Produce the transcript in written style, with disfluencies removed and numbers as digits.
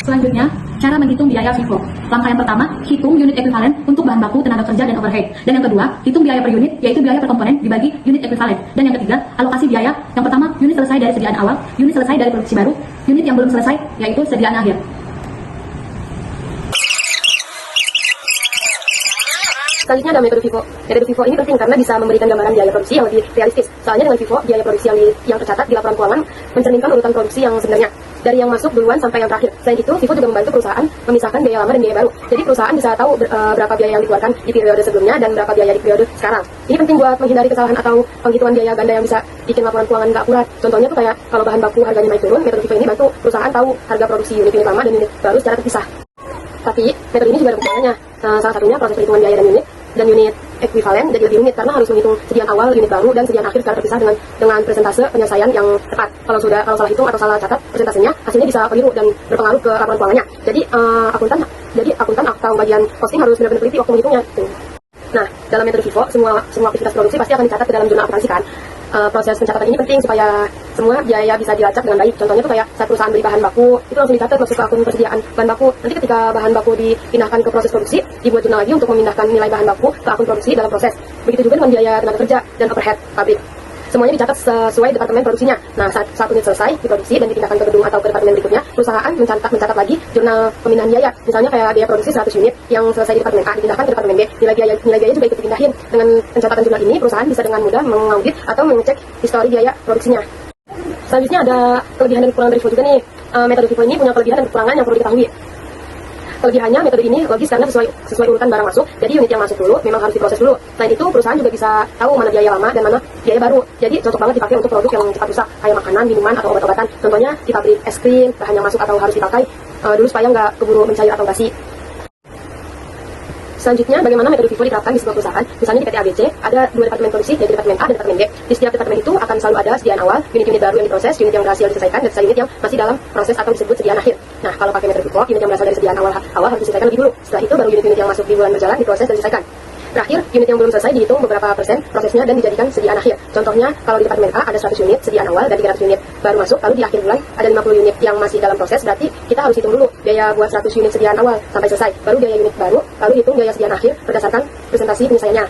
Selanjutnya, cara menghitung biaya FIFO. Langkah yang pertama, hitung unit ekuivalen untuk bahan baku, tenaga kerja, dan overhead. Dan yang kedua, hitung biaya per unit, yaitu biaya per komponen dibagi unit ekuivalen. Dan yang ketiga, alokasi biaya. Yang pertama, unit selesai dari sediaan awal, unit selesai dari produksi baru, unit yang belum selesai, yaitu sediaan akhir. Selanjutnya ada metode FIFO. Metode FIFO ini penting karena bisa memberikan gambaran biaya produksi yang lebih realistis. Soalnya dengan FIFO, biaya produksi yang tercatat di laporan keuangan mencerminkan urutan produksi yang sebenarnya, dari yang masuk duluan sampai yang terakhir. Selain itu, FIFO juga membantu perusahaan memisahkan biaya lama dan biaya baru. Jadi perusahaan bisa tahu berapa biaya yang dikeluarkan di periode sebelumnya dan berapa biaya di periode sekarang. Ini penting buat menghindari kesalahan atau penghitungan biaya ganda yang bisa bikin laporan keuangan nggak akurat. Contohnya tuh kayak kalau bahan baku harganya naik turun, metode FIFO ini bantu perusahaan tahu harga produksi unit-unit lama dan unit baru secara terpisah. Tapi metode ini juga ada kekurangannya. Salah satunya proses perhitungan biaya dan unit ekuivalen jadi lebih rumit karena harus menghitung sediaan awal, unit baru, dan sediaan akhir secara terpisah dengan presentase penyelesaian yang tepat. Kalau salah hitung atau salah catat presentasenya, hasilnya bisa keliru dan berpengaruh ke laporan keuangannya. Jadi akuntan atau bagian costing harus benar-benar teliti waktu menghitungnya. Nah, dalam metode FIFO, semua aktivitas produksi pasti akan dicatat ke dalam jurnal akuntansi kan. Proses pencatatan ini penting supaya semua biaya bisa dilacak dengan baik. Contohnya tuh kayak saat perusahaan beli bahan baku, itu langsung dicatat masuk ke akun persediaan bahan baku. Nanti ketika bahan baku dipindahkan ke proses produksi, dibuat jurnal lagi untuk memindahkan nilai bahan baku ke akun produksi dalam proses. Begitu juga dengan biaya tenaga kerja dan overhead pabrik. Semuanya dicatat sesuai departemen produksinya. Nah, saat unit selesai diproduksi dan dipindahkan ke gedung atau ke departemen berikutnya, perusahaan mencatat lagi jurnal pemindahan biaya. Misalnya kayak biaya produksi 100 unit yang selesai di departemen A dipindahkan ke departemen B. Nilai biaya juga ikut dipindahin. Dengan pencatatan jurnal ini, perusahaan bisa dengan mudah mengaudit atau mengecek histori biaya produksinya. Selanjutnya ada kelebihan dan kekurangan dari FIFO juga nih. Metode FIFO ini punya kelebihan dan kekurangan yang perlu diketahui. Kelebihannya, metode ini logis karena sesuai urutan barang masuk. Jadi unit yang masuk dulu memang harus diproses dulu. Selain itu, perusahaan juga bisa tahu mana biaya lama dan mana biaya baru. Jadi cocok banget dipakai untuk produk yang cepat rusak, kayak makanan, minuman, atau obat-obatan. Contohnya di pabrik es krim, bahan yang masuk atau harus dipakai dulu supaya nggak keburu mencair atau basi. Selanjutnya, bagaimana metode FIFO diterapkan di sebuah perusahaan? Misalnya di PT ABC, ada 2 departemen produksi, yaitu departemen A dan departemen B. Di setiap departemen itu akan selalu ada sediaan awal, unit-unit baru yang diproses, unit yang berhasil diselesaikan, dan sisa unit yang masih dalam proses atau disebut sediaan akhir. Nah, kalau pakai metode FIFO, unit yang berasal dari sediaan awal harus diselesaikan lebih dulu. Setelah itu, baru unit-unit yang masuk di bulan berjalan diproses dan diselesaikan. Terakhir, unit yang belum selesai dihitung beberapa persen prosesnya dan dijadikan sediaan akhir. Contohnya, kalau di departemen A ada 100 unit sediaan awal dan 300 unit baru masuk, lalu di akhir bulan ada 50 unit yang masih dalam proses, berarti kita harus hitung dulu biaya buat 100 unit sediaan awal sampai selesai, baru biaya unit baru, lalu hitung biaya sediaan akhir berdasarkan presentasi penyelesaiannya.